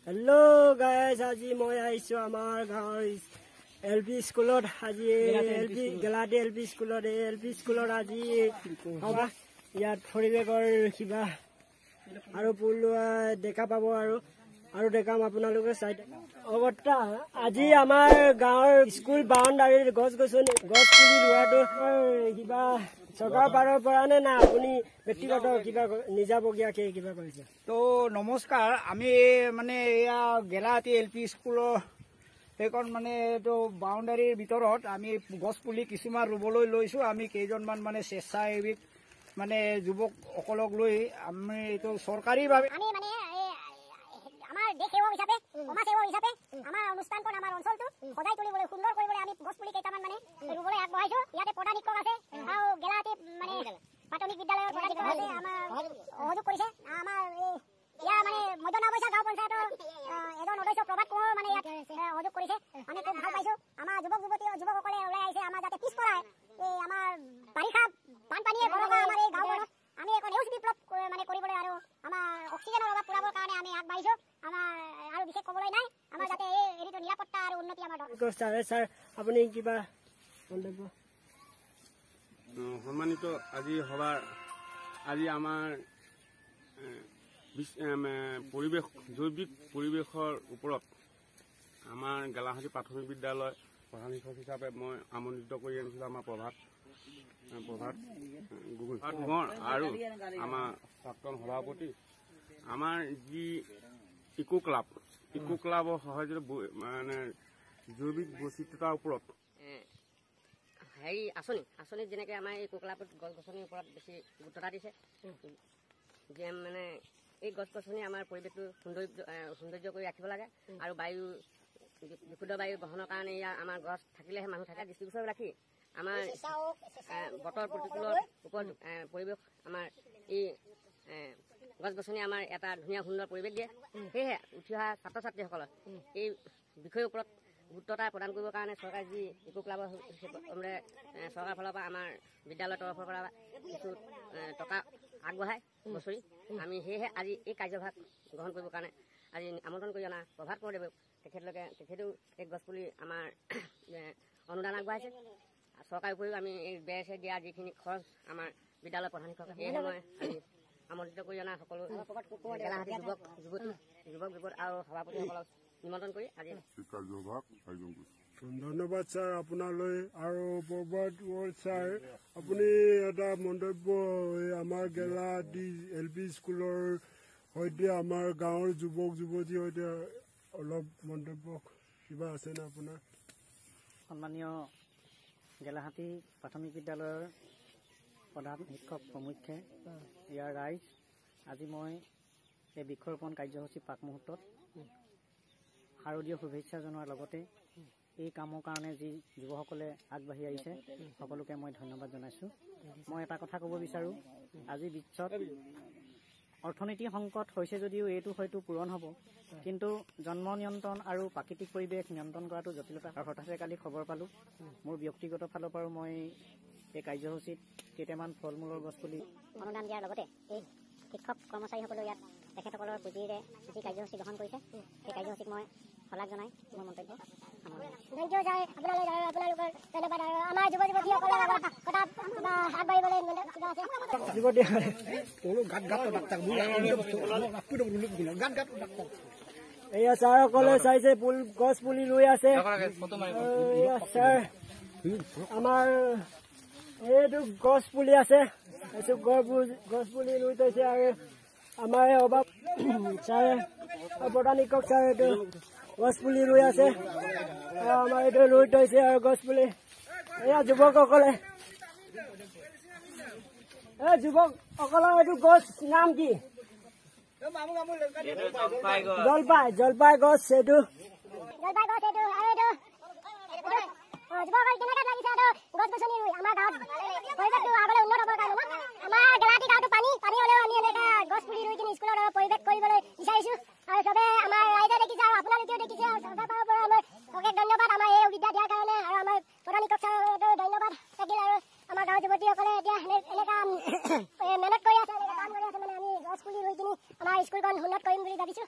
Hello guys, आज मैं iso आमार गाँवर एलपी स्कूलत आज गेलाटी एलपी स्कूलत आज हवा इतना परिवेशर किबा आरो पुलुआ देखा पाब आरो देखाम आपनालोके साइड अवस्था आज आमार गाँवर स्कूल बाउंडारीर गछ गछनि गछ पुली रोवाটো किबा सरकार पाৰৰ পৰা নে না আপুনি ব্যক্তিগত কিবা নিজাবগীয়াকে কিবা কৰিছে? তো নমস্কাৰ, আমি মানে এয়া গেলাহাটী এলপি স্কুলৰ সেইখন মানে এইটো বাউণ্ডাৰীৰ ভিতৰত আমি গছ পুলি কিছুমান ৰুবলৈ লৈছোঁ। আমি কেইজনমান মানে স্বেচ্ছাসেৱীক মানে যুৱকসকলক লৈ আমি এইটো চৰকাৰীভাৱে আমাৰ দেশ সেৱক হিচাপে সমাজ সেৱক হিচাপে আমাৰ অনুষ্ঠানখন আমাৰ অঞ্চলটো সজাই তুলিবলৈ সুন্দৰ কৰিবলৈ আমি গছ পুলি কেইটামান মানে ৰুবলৈ আগবঢ়াইছোঁ। ইয়াতে প্ৰধান শিক্ষক আছে আৰু গেলাহাটী মানে প্ৰাথমিক বিদ্যালয়ৰ প্ৰধান শিক্ষক আছে, আমাৰ সহযোগ কৰিছে। আমাৰ ইয়াৰ মানে মধ্যনাৱৈচা গাঁও পঞ্চায়তৰ এজন সদস্য প্ৰভাত কোঁৱৰ মানে ইয়াত সহযোগ কৰিছে। আমি খুব ভাল পাইছোঁ। আমাৰ যুৱকসকলে ওলাই আহিছে আমাৰ যাতে পিছপৰা এই আমাৰ বাৰিষা বানপানীয়ে ভৰকা আমাৰ এই গাঁওখনত আমি এখন সেউজ বিপ্লৱ মানে কৰিবলৈ আৰু আমাৰ অক্সিজেনৰ অভাৱ পূৰাবৰ কাৰণে আমি আগবাঢ়িছোঁ। আমাৰ আৰু বিশেষ ক'বলৈ নাই, আমাৰ যাতে এই হেৰিটো নিৰাপত্তা আৰু উন্নতি আমাৰ ছাৰ আপুনি কিবা মন্তব্য? সন্মানিত আজি সভাৰ আজি আমাৰ পৰিৱেশ জৈৱিক পৰিৱেশৰ ওপৰত আমাৰ গেলাহাটী প্ৰাথমিক বিদ্যালয় প্ৰধান শিক্ষক হিচাপে মই আমন্ত্ৰিত কৰি আনিছিলোঁ আমাৰ প্ৰভাত কোঁৱৰ আৰু আমাৰ প্ৰাক্তন সভাপতি। আমাৰ যি ইকো ক্লাবৰ সহায়তে মানে জৈৱিক বৈচিত্ৰতাৰ ওপৰত হেৰি আঁচনি যেনেকৈ আমাৰ এই ইকো ক্লাবত গছ গছনিৰ ওপৰত বেছি গুৰুত্বতা দিছে। মানে এই গছ গছনি আমাৰ পৰিৱেশটো সৌন্দৰ্য কৰি ৰাখিব লাগে আৰু বায়ু বিশুদ্ধ বায়ু গ্ৰহণৰ কাৰণে ইয়াৰ আমাৰ গছ থাকিলেহে মানুহ থাকে। দৃষ্টিগোচৰ ৰাখি আমাৰ বতৰ প্ৰতিকূলৰ ওপৰত পৰিৱেশ আমাৰ এই গছ গছনি আমাৰ এটা ধুনীয়া সুন্দৰ পৰিৱেশ দিয়ে। সেয়েহে উঠি অহা ছাত্ৰ ছাত্ৰীসকলক এই বিষয়ৰ ওপৰত গুৰুত্বতা প্ৰদান কৰিবৰ কাৰণে চৰকাৰে যি ইকো ক্লাবৰ চৰকাৰৰ ফালৰ পৰা আমাৰ বিদ্যালয়ৰ তৰফৰ পৰা কিছু টকা আগবঢ়ায় বছৰি। আমি সেয়েহে আজি এই কাৰ্যভাগ গ্ৰহণ কৰিবৰ কাৰণে আজি আমন্ত্ৰণ কৰি অনা প্ৰভাত কোঁৱৰদেৱক তেখেতেও এই গছপুলি আমাৰ অনুদান আগবঢ়াইছে। চৰকাৰৰ উপৰিও আমি এই বেৰ চেৰ দিয়া যিখিনি খৰচ আমাৰ বিদ্যালয়ৰ প্ৰধান শিক্ষক, সেয়েহে মই আজি আমন্ত্ৰিত কৰি অনা সকলো গেলাহাটী যুৱক আৰু সভাপতিসকলক নিমন্ত্ৰণ কৰি আজি কাৰ্যভাগ আয়োজন কৰিছোঁ। ধন্যবাদ ছাৰ আপোনালৈ। আৰু প্ৰভাত কোঁৱৰ ছাৰ, আপুনি এটা মন্তব্য আমাৰ গেলাহাটী এলপি স্কুলৰ সৈতে আমাৰ গাঁৱৰ যুৱক যুৱতীৰ সৈতে অলপ মন্তব্য কিবা আছেনে আপোনাৰ? সন্মানীয় গেলাহাটী প্ৰাথমিক বিদ্যালয়ৰ প্ৰধান শিক্ষক প্ৰমুখ্যে, ইয়াৰ ৰাইজ, আজি মই এই বৃক্ষৰোপণ কাৰ্যসূচী প্ৰাক মুহূৰ্তত শাৰদীয় শুভেচ্ছা জনোৱাৰ লগতে এই কামৰ কাৰণে যি যুৱকসকলে আগবাঢ়ি আহিছে সকলোকে মই ধন্যবাদ জনাইছোঁ। মই এটা কথা ক'ব বিচাৰোঁ, আজি বিশ্বত অৰ্থনীতি সংকট হৈছে যদিও এইটো হয়তো পূৰণ হ'ব, কিন্তু জন্ম নিয়ন্ত্ৰণ আৰু প্ৰাকৃতিক পৰিৱেশ নিয়ন্ত্ৰণ কৰাটো জটিলতা। আৰু হঠাতে কালি খবৰ পালোঁ, মোৰ ব্যক্তিগত ফালৰ পৰাও মই এই কাৰ্যসূচীত কেইটামান ফল মূলৰ গছপুলি অনুদান দিয়াৰ লগতে এই শিক্ষক কৰ্মচাৰীসকলেও ইয়াত তেখেতসকলৰ পুঁজিৰে যি কাৰ্যসূচী গ্ৰহণ কৰিছে সেই কাৰ্যসূচীক মই শলাগ জনাই মোৰ মন্তব্য আপোনালোকৰ ধন্যবাদ। আৰু আমাৰ যুৱ যুৱতীসকলৰ কথা আগবাঢ়িবলৈ এয়া ছাৰসকলে চাইছে গছ পুলি ৰুই আছে। ছাৰ আমাৰ এইটো গছ পুলি আছে, গছ পুলি ৰুই থৈছে আৰু আমাৰ এই অভাৱ ছাৰে প্ৰধান শিক্ষক ছাৰ এইটো গছ পুলি ৰুই আছে আৰু আমাৰ এইটো ৰুই থৈছে আৰু গছ পুলি। এয়া যুৱকসকলে এইটো গছ নাম কি? জলপাই গছ। এইটো যুৱকসকল কেনেকৈ লাগিছে গছ গছনি ৰুই আমাৰ গাঁৱত পৰিৱেশটো আগলৈ উন্নত হ'বৰ কাৰণে আমাৰ গেলাহাটী গাঁৱতো পানী হ'লেও আমি এনেকৈ গছ পুলি ৰুই কিনি স্কুলৰ পৰিৱেশ কৰিবলৈ বিচাৰিছোঁ। আৰু চবে আমাৰ ৰাইজে দেখিছে আৰু আপোনালোকেও দেখিছে আৰু চৰকাৰৰ পৰা আমাৰ অশেষ ধন্যবাদ আমাৰ এই সুবিধা দিয়াৰ কাৰণে। আৰু আমাৰ প্ৰধান শিক্ষক ছাৰতো ধন্যবাদ থাকিল। আৰু আমাৰ গাঁৱৰ যুৱতীসকলে এতিয়া এনেকুৱা মেহনত কৰি আছে, এনেকৈ কাম কৰি আছে, মানে আমি গছ পুলি ৰুই কিনি আমাৰ স্কুলখন উন্নত কৰিম বুলি ভাবিছোঁ।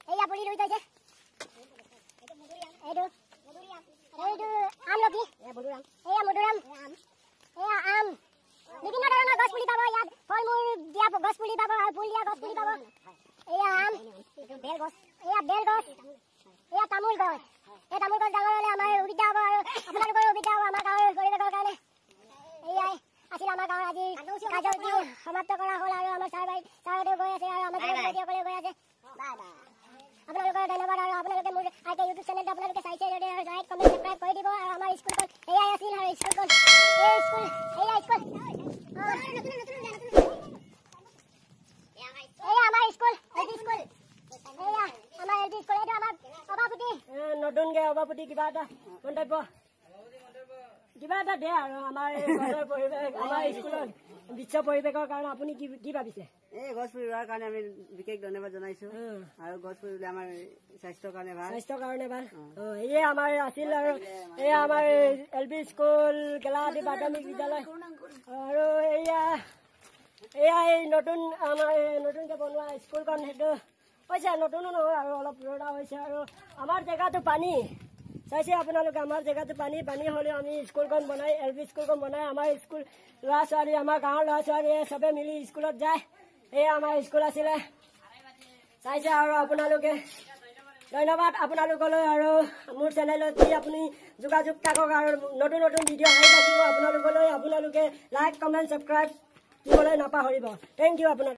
এয়া পুলি ৰুই থৈছে এইটো আমলখি এয়া মধুৰাম এয়া আম বিভিন্ন ধৰণৰ গছ পুলি পাব ইয়াত ফল মূল দিয়া গছ পুলি পাব আৰু ফুল দিয়া গছ পুলি পাব এয়া আম এয়া বেল গছ এয়া তামোল গছ এই তামোল গছ ডাঙৰ হ'লে আমাৰ সুবিধা হ'ব আৰু আপোনালোকৰ সুবিধা হ'ব আমাৰ গাঁৱৰ পৰিৱেশৰ কাৰণে এয়াই আছিল আমাৰ গাঁৱৰ আজি কাৰ্যসূচী সমাপ্ত কৰা হ'ল আৰু আমাৰ ছাৰহঁতেও গৈ আছে আৰু আমাৰ যুৱকসকলে গৈ আছে আপোনালোকৰ ধন্যবাদ আৰু আপোনালোকে মোৰ ইউটিউব চেনেলটো আপোনালোকে চাইছে যদি লাইক কমেণ্ট ছাবস্ক্ৰাইব কৰি দিব আৰু আমাৰ স্কুলখন এয়াই আছিল আৰু স্কুলখন এই স্কুল এয়া স্কুল এয়া আমাৰ স্কুল এলপি স্কুল এয়া আমাৰ এলপি স্কুল এইটো আমাৰ সভাপতি নতুনকে সভাপতি কিবা এটা মন্তব্য কিবা এটা দিয়ে আৰু আমাৰ পৰিৱেশ আমাৰ স্কুলৰ বিশ্ব পৰিৱেশৰ কাৰণে আপুনি কি ভাবিছে এই গছ পুলি ৰোৱাৰ কাৰণে আমি বিশেষ ধন্যবাদ জনাইছো আৰু গছ পুলি ৰুলে আমাৰ স্বাস্থ্যৰ কাৰণে ভাল এয়ে আমাৰ আছিল আৰু এয়া আমাৰ এলপি স্কুল গেলাহাটী প্ৰাথমিক বিদ্যালয় আৰু এয়া এই নতুন আমাৰ নতুনকে বনোৱা স্কুলখন সেইটো হৈছে নতুনো নহয় আৰু অলপ পুৰণা হৈছে আৰু আমাৰ জেগাটো পানী চাইছে আপোনালোকে আমাৰ জেগাটো পানী হ'লেও আমি স্কুলখন বনাই এলপি স্কুলখন বনাই আমাৰ স্কুল ল'ৰা ছোৱালী আমাৰ গাঁৱৰ ল'ৰা ছোৱালীয়ে চবে মিলি স্কুলত যায় এয়া আমাৰ স্কুল আছিলে চাইছে আৰু আপোনালোকে ধন্যবাদ আপোনালোকলৈ আৰু মোৰ চেনেলত যি আপুনি যোগাযোগ থাকক আৰু নতুন নতুন ভিডিঅ' আহি থাকিব আপোনালোকলৈ আপোনালোকে লাইক কমেণ্ট ছাবস্ক্ৰাইব দিবলৈ নাপাহৰিব থেংক ইউ আপোনাক